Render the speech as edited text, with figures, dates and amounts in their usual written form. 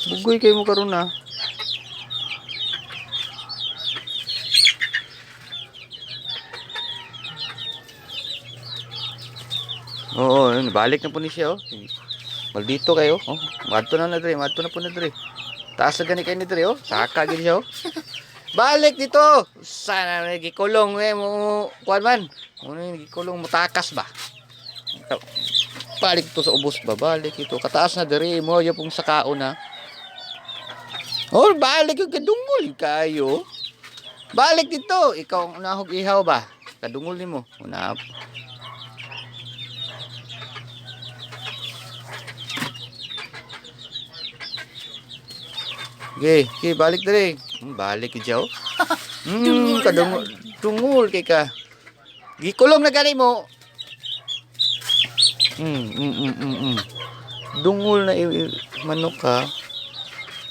Bugoy kayo mo karon na. Oo, yun, balik na po ni siya, oh. Maldito kayo, oh. Madto na dre, madto na po na dre. Taas na gani kayo ni dre, oh. Saka gini siya, oh. Balik dito. Sana gikulong mo kuan man. Ano gikulong mo takas ba? Balik to sa ubos ba? Balik ito. Kataas na diri mo yung pong sakao na. Oh, balik yung kadungol kayo. Balik dito. Ikaw ang nahog ihaw ba? Kadungol nimo. Una. Okay, balik diri. Balik ijaw. Kadungol. Dungol kay ka. Gikulong na gani mo. Dungol na manok ka.